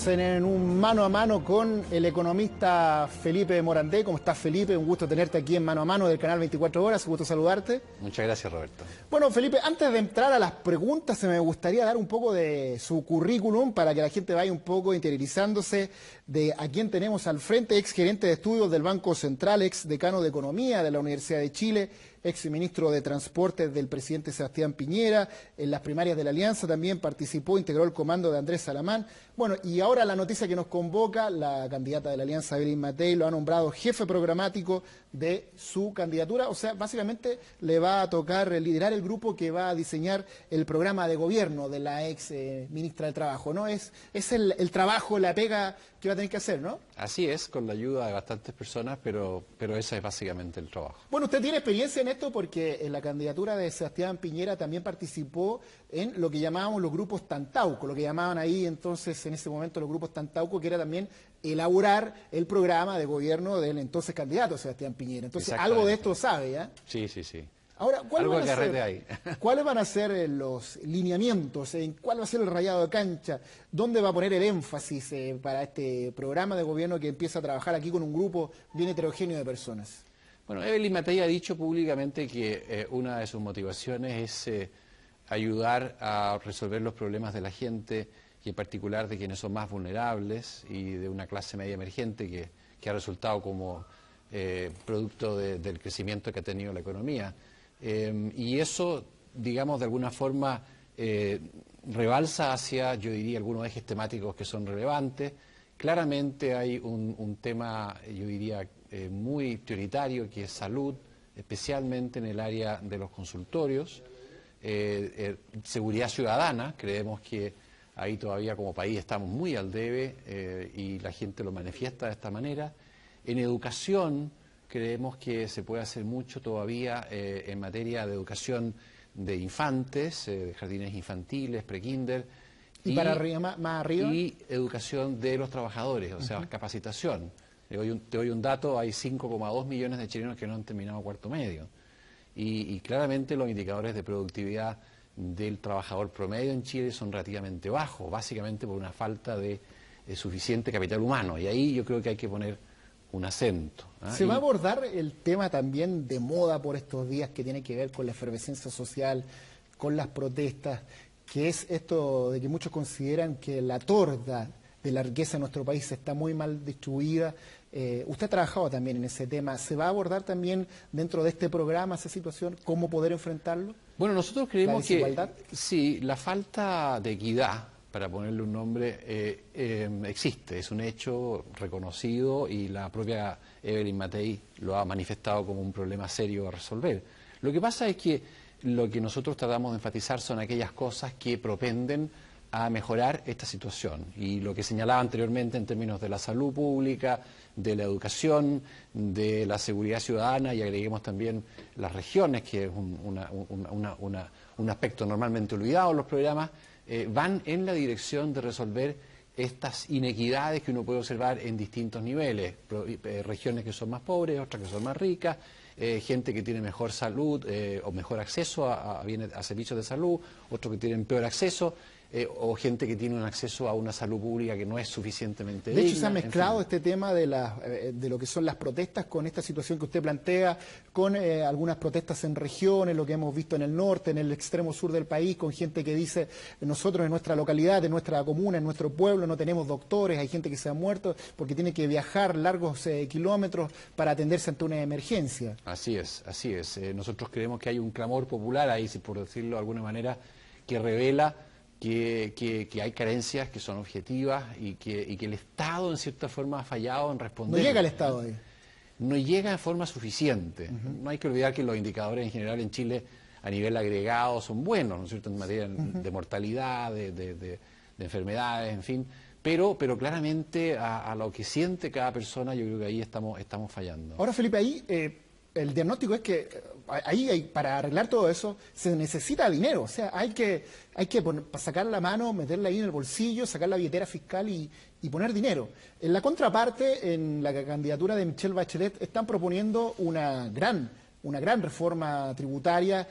En un mano a mano con el economista Felipe Morandé. ¿Cómo estás, Felipe? Un gusto tenerte aquí en Mano a Mano del canal 24 Horas. Un gusto saludarte. Muchas gracias, Roberto. Bueno, Felipe, antes de entrar a las preguntas, se me gustaría dar un poco de su currículum para que la gente vaya un poco interiorizándose de a quién tenemos al frente. Ex gerente de estudios del Banco Central, ex decano de Economía de la Universidad de Chile, ex ministro de Transportes del presidente Sebastián Piñera. En las primarias de la Alianza también participó, integró el comando de Andrés Salamán. Bueno, y ahora la noticia que nos convoca, la candidata de la Alianza, Evelyn Matei, lo ha nombrado jefe programático de su candidatura. O sea, básicamente le va a tocar liderar el grupo que va a diseñar el programa de gobierno de la ex ministra del Trabajo, ¿no? Es el trabajo, la pega que va a tener que hacer, ¿no? Así es, con la ayuda de bastantes personas, pero ese es básicamente el trabajo. Bueno, usted tiene experiencia en esto porque en la candidatura de Sebastián Piñera también participó en lo que llamábamos los grupos Tantauco, lo que llamaban ahí entonces en ese momento los grupos Tantauco, que era también elaborar el programa de gobierno del entonces candidato Sebastián Piñera. Entonces, algo de esto sabe, ¿ya? Sí, sí, sí. Ahora, ¿cuáles van a ser los lineamientos? ¿Cuál va a ser el rayado de cancha? ¿Dónde va a poner el énfasis para este programa de gobierno que empieza a trabajar aquí con un grupo bien heterogéneo de personas? Bueno, Evelyn Matei ha dicho públicamente que una de sus motivaciones es ayudar a resolver los problemas de la gente y en particular de quienes son más vulnerables y de una clase media emergente que ha resultado como producto del crecimiento que ha tenido la economía. Y eso, digamos, de alguna forma rebalsa hacia, yo diría, algunos ejes temáticos que son relevantes. Claramente hay un tema, yo diría, muy prioritario, que es salud, especialmente en el área de los consultorios. Seguridad ciudadana, creemos que ahí todavía como país estamos muy al debe y la gente lo manifiesta de esta manera. En educación, creemos que se puede hacer mucho todavía en materia de educación de infantes, de jardines infantiles, prekinder. ¿Y para arriba, más arriba? Y educación de los trabajadores, o sea, capacitación. Te doy un dato, hay 5,2 millones de chilenos que no han terminado cuarto medio. Y claramente los indicadores de productividad del trabajador promedio en Chile son relativamente bajos, básicamente por una falta de suficiente capital humano. Y ahí yo creo que hay que poner un acento. ¿Se va a abordar el tema también de moda por estos días que tiene que ver con la efervescencia social, con las protestas, que es esto de que muchos consideran que la torta de la riqueza en nuestro país está muy mal distribuida? Usted ha trabajado también en ese tema. ¿Se va a abordar también dentro de este programa esa situación? ¿Cómo poder enfrentarlo? Bueno, nosotros creemos que sí, la falta de equidad, para ponerle un nombre, existe, es un hecho reconocido y la propia Evelyn Matei lo ha manifestado como un problema serio a resolver. Lo que pasa es que lo que nosotros tratamos de enfatizar son aquellas cosas que propenden a mejorar esta situación. Y lo que señalaba anteriormente en términos de la salud pública, de la educación, de la seguridad ciudadana, y agreguemos también las regiones, que es un aspecto normalmente olvidado en los programas, van en la dirección de resolver estas inequidades que uno puede observar en distintos niveles, regiones que son más pobres, otras que son más ricas, gente que tiene mejor salud o mejor acceso a servicios de salud, otros que tienen peor acceso, o gente que tiene un acceso a una salud pública que no es suficientemente digna. De hecho, se ha mezclado este tema de lo que son las protestas con esta situación que usted plantea, con algunas protestas en regiones, lo que hemos visto en el norte, en el extremo sur del país, con gente que dice, nosotros en nuestra localidad, en nuestra comuna, en nuestro pueblo no tenemos doctores, hay gente que se ha muerto porque tiene que viajar largos kilómetros para atenderse ante una emergencia. Así es, así es. Nosotros creemos que hay un clamor popular ahí, por decirlo de alguna manera, que revela que hay carencias que son objetivas y que el Estado en cierta forma ha fallado en responder. No llega el Estado ahí. No llega de forma suficiente. No hay que olvidar que los indicadores en general en Chile a nivel agregado son buenos, ¿no es cierto?, en materia de mortalidad, de enfermedades, en fin, pero claramente a lo que siente cada persona yo creo que ahí estamos fallando. Ahora, Felipe, ahí el diagnóstico es que para arreglar todo eso se necesita dinero, o sea, hay que sacar la mano, meterla ahí en el bolsillo, sacar la billetera fiscal y poner dinero. En la contraparte, en la candidatura de Michelle Bachelet, están proponiendo una gran una gran reforma tributaria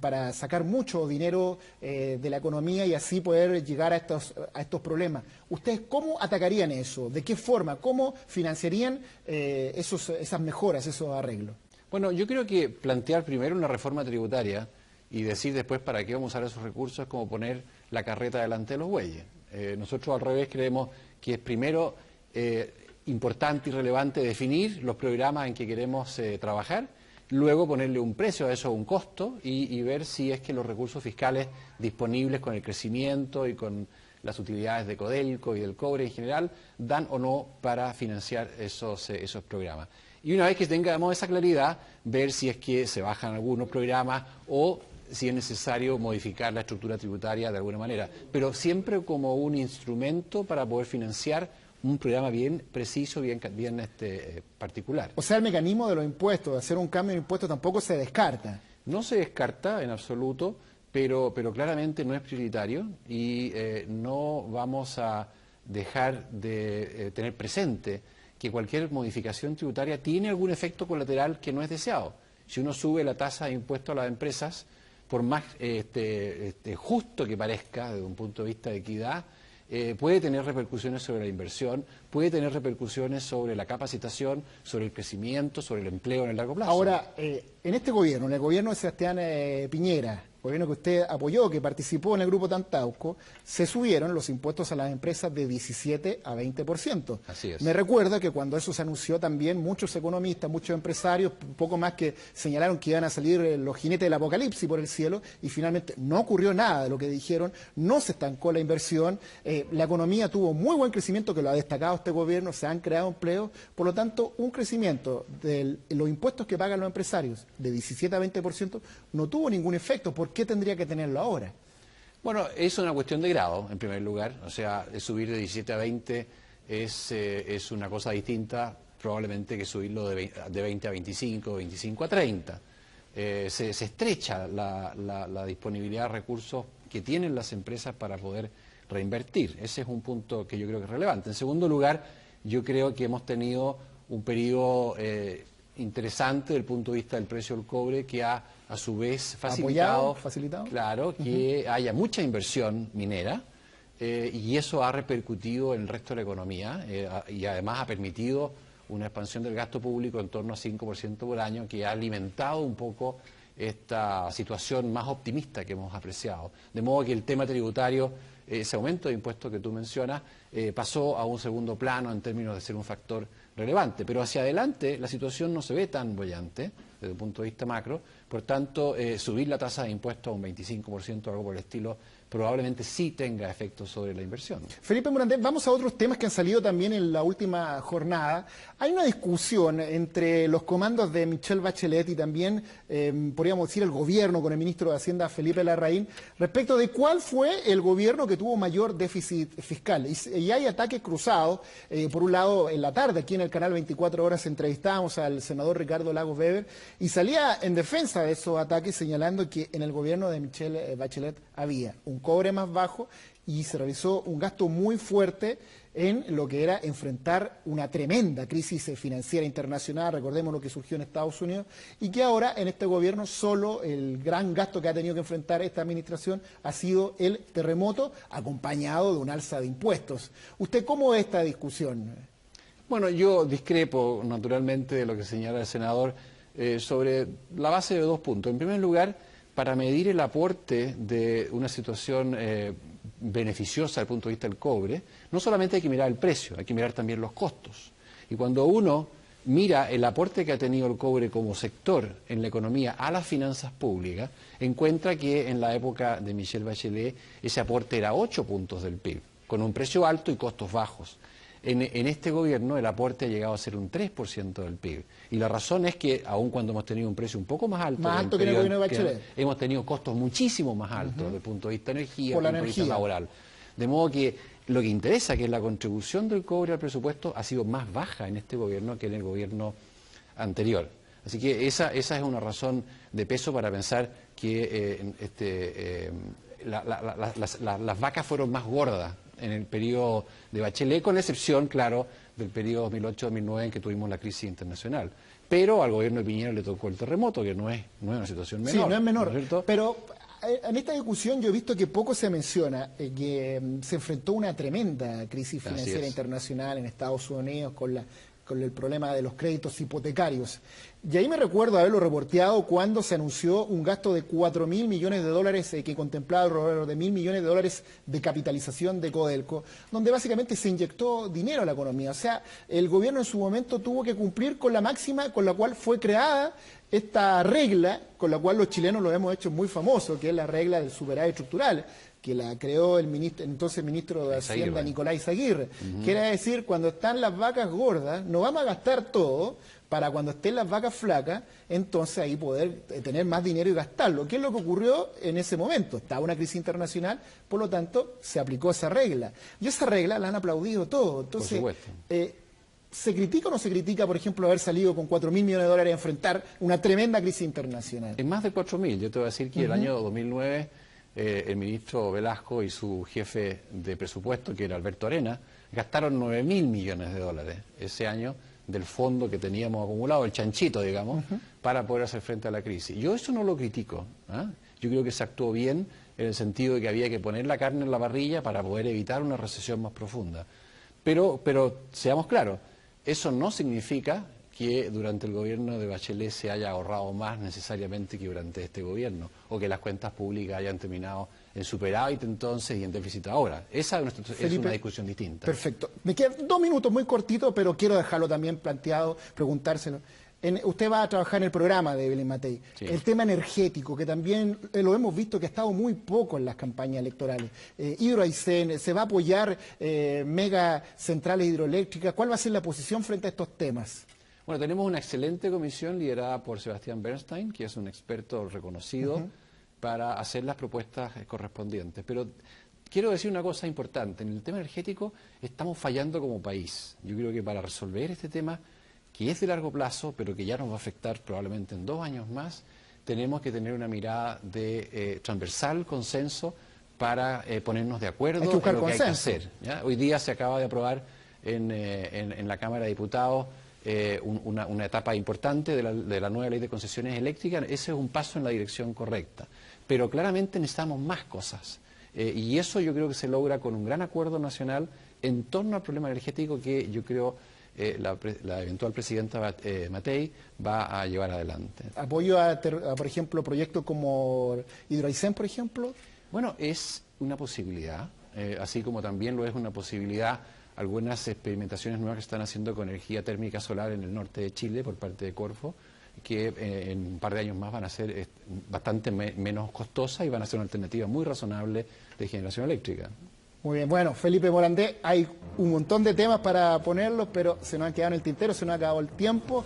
para sacar mucho dinero de la economía y así poder llegar a estos problemas. ¿Ustedes cómo atacarían eso? ¿De qué forma? ¿Cómo financiarían esas mejoras, esos arreglos? Bueno, yo creo que plantear primero una reforma tributaria y decir después para qué vamos a usar esos recursos es como poner la carreta delante de los bueyes. Nosotros al revés creemos que es primero importante y relevante definir los programas en que queremos trabajar, luego ponerle un precio a eso, un costo, y ver si es que los recursos fiscales disponibles con el crecimiento y con las utilidades de Codelco y del cobre en general dan o no para financiar esos programas. Y una vez que tengamos esa claridad, ver si es que se bajan algunos programas o si es necesario modificar la estructura tributaria de alguna manera, pero siempre como un instrumento para poder financiar un programa bien preciso, bien particular. O sea, el mecanismo de los impuestos, de hacer un cambio de impuestos tampoco se descarta. No se descarta en absoluto, pero claramente no es prioritario y no vamos a dejar de tener presente que cualquier modificación tributaria tiene algún efecto colateral que no es deseado. Si uno sube la tasa de impuesto a las empresas, por más justo que parezca desde un punto de vista de equidad, puede tener repercusiones sobre la inversión, puede tener repercusiones sobre la capacitación, sobre el crecimiento, sobre el empleo en el largo plazo. Ahora, en este gobierno, en el gobierno de Sebastián Piñera, gobierno que usted apoyó, que participó en el Grupo Tantauco, se subieron los impuestos a las empresas de 17 a 20%. Así es. Me recuerda que cuando eso se anunció también muchos economistas, muchos empresarios, poco más que señalaron que iban a salir los jinetes del apocalipsis por el cielo y finalmente no ocurrió nada de lo que dijeron, no se estancó la inversión, la economía tuvo muy buen crecimiento que lo ha destacado este gobierno, se han creado empleos, por lo tanto un crecimiento de los impuestos que pagan los empresarios de 17 a 20% no tuvo ningún efecto. ¿Por qué tendría que tenerlo ahora? Bueno, es una cuestión de grado, en primer lugar. O sea, subir de 17 a 20 es una cosa distinta probablemente que subirlo de 20 a 25, 25 a 30. Se estrecha la disponibilidad de recursos que tienen las empresas para poder reinvertir. Ese es un punto que yo creo que es relevante. En segundo lugar, yo creo que hemos tenido un periodo interesante desde el punto de vista del precio del cobre que ha a su vez facilitado, claro, que haya mucha inversión minera y eso ha repercutido en el resto de la economía y además ha permitido una expansión del gasto público en torno a 5% por año que ha alimentado un poco esta situación más optimista que hemos apreciado. De modo que el tema tributario, ese aumento de impuestos que tú mencionas, pasó a un segundo plano en términos de ser un factor relevante. Pero hacia adelante la situación no se ve tan boyante desde el punto de vista macro, por tanto subir la tasa de impuestos a un 25% o algo por el estilo probablemente sí tenga efectos sobre la inversión. Felipe Morandé, vamos a otros temas que han salido también en la última jornada. Hay una discusión entre los comandos de Michelle Bachelet y también, podríamos decir, el gobierno con el ministro de Hacienda, Felipe Larraín, respecto de cuál fue el gobierno que tuvo mayor déficit fiscal. Y hay ataques cruzados. Por un lado, en la tarde, aquí en el canal 24 Horas, entrevistábamos al senador Ricardo Lagos Weber y salía en defensa de esos ataques señalando que en el gobierno de Michelle Bachelet había un cobre más bajo y se realizó un gasto muy fuerte en lo que era enfrentar una tremenda crisis financiera internacional, recordemos lo que surgió en Estados Unidos, y que ahora en este gobierno solo el gran gasto que ha tenido que enfrentar esta administración ha sido el terremoto acompañado de un alza de impuestos. ¿Usted cómo ve esta discusión? Bueno, yo discrepo naturalmente de lo que señala el senador sobre la base de dos puntos. En primer lugar, para medir el aporte de una situación beneficiosa desde el punto de vista del cobre, no solamente hay que mirar el precio, hay que mirar también los costos. Y cuando uno mira el aporte que ha tenido el cobre como sector en la economía a las finanzas públicas, encuentra que en la época de Michelle Bachelet ese aporte era 8 puntos del PIB, con un precio alto y costos bajos. En este gobierno el aporte ha llegado a ser un 3% del PIB. Y la razón es que, aun cuando hemos tenido un precio un poco más alto, que en el gobierno de Bachelet, hemos tenido costos muchísimo más altos desde el punto de vista de energía, desde el punto de vista laboral. De modo que lo que interesa, que es la contribución del cobre al presupuesto, ha sido más baja en este gobierno que en el gobierno anterior. Así que esa es una razón de peso para pensar que las vacas fueron más gordas en el periodo de Bachelet, con excepción, claro, del periodo 2008-2009 en que tuvimos la crisis internacional. Pero al gobierno de Piñera le tocó el terremoto, que no es una situación menor. Sí, no es menor, ¿no es cierto? pero en esta discusión yo he visto que poco se menciona que se enfrentó una tremenda crisis financiera internacional en Estados Unidos con el problema de los créditos hipotecarios. Y ahí me recuerdo haberlo reporteado cuando se anunció un gasto de 4.000 millones de dólares que contemplaba alrededor de 1.000 millones de dólares de capitalización de Codelco, donde básicamente se inyectó dinero a la economía. O sea, el gobierno en su momento tuvo que cumplir con la máxima con la cual fue creada esta regla, con la cual los chilenos lo hemos hecho muy famoso, que es la regla del superávit estructural, que la creó el entonces ministro de Hacienda, Nicolás Aguirre. Quiere decir, cuando están las vacas gordas, no vamos a gastar todo para cuando estén las vacas flacas, entonces ahí poder tener más dinero y gastarlo. ¿Qué es lo que ocurrió en ese momento? Estaba una crisis internacional, por lo tanto, se aplicó esa regla. Y esa regla la han aplaudido todos. Entonces, ¿se critica o no se critica, por ejemplo, haber salido con 4.000 millones de dólares a enfrentar una tremenda crisis internacional? Es más de 4.000. Yo te voy a decir que el año 2009... el ministro Velasco y su jefe de presupuesto, que era Alberto Arena, gastaron 9.000 millones de dólares ese año del fondo que teníamos acumulado, el chanchito, digamos, para poder hacer frente a la crisis. Yo eso no lo critico. Yo creo que se actuó bien en el sentido de que había que poner la carne en la parrilla para poder evitar una recesión más profunda. Pero seamos claros, eso no significa que durante el gobierno de Bachelet se haya ahorrado más necesariamente que durante este gobierno, o que las cuentas públicas hayan terminado en superávit entonces y en déficit ahora. Esa es una discusión distinta. Perfecto. Me quedan 2 minutos muy cortitos, pero quiero dejarlo también planteado, preguntárselo. Usted va a trabajar en el programa de Evelyn Matei. Sí. El tema energético, que también lo hemos visto que ha estado muy poco en las campañas electorales. Hidro Aysén, ¿se va a apoyar mega centrales hidroeléctricas? ¿Cuál va a ser la posición frente a estos temas? Bueno, tenemos una excelente comisión liderada por Sebastián Bernstein, que es un experto reconocido para hacer las propuestas correspondientes. Pero quiero decir una cosa importante. En el tema energético estamos fallando como país. Yo creo que para resolver este tema, que es de largo plazo, pero que ya nos va a afectar probablemente en 2 años más, tenemos que tener una mirada de transversal, consenso, para ponernos de acuerdo en lo que hay que hacer. ¿Ya? Hoy día se acaba de aprobar en la Cámara de Diputados una etapa importante de la nueva ley de concesiones eléctricas. Ese es un paso en la dirección correcta. Pero claramente necesitamos más cosas. Y eso yo creo que se logra con un gran acuerdo nacional en torno al problema energético que yo creo la eventual presidenta Matei va a llevar adelante. ¿Apoyo por ejemplo, proyectos como Hidro Aysén, por ejemplo? Bueno, es una posibilidad, así como también lo es una posibilidad algunas experimentaciones nuevas que están haciendo con energía térmica solar en el norte de Chile por parte de Corfo, que en un par de años más van a ser bastante menos costosas y van a ser una alternativa muy razonable de generación eléctrica. Muy bien, bueno, Felipe Morandé, hay un montón de temas para ponerlos, pero se nos han quedado en el tintero, se nos ha acabado el tiempo.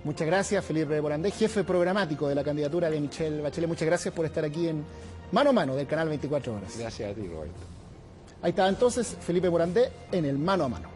Muchas gracias, Felipe Morandé, jefe programático de la candidatura de Michelle Bachelet. Muchas gracias por estar aquí en Mano a Mano del canal 24 Horas. Gracias a ti, Roberto. Ahí está entonces Felipe Morandé en el Mano a Mano.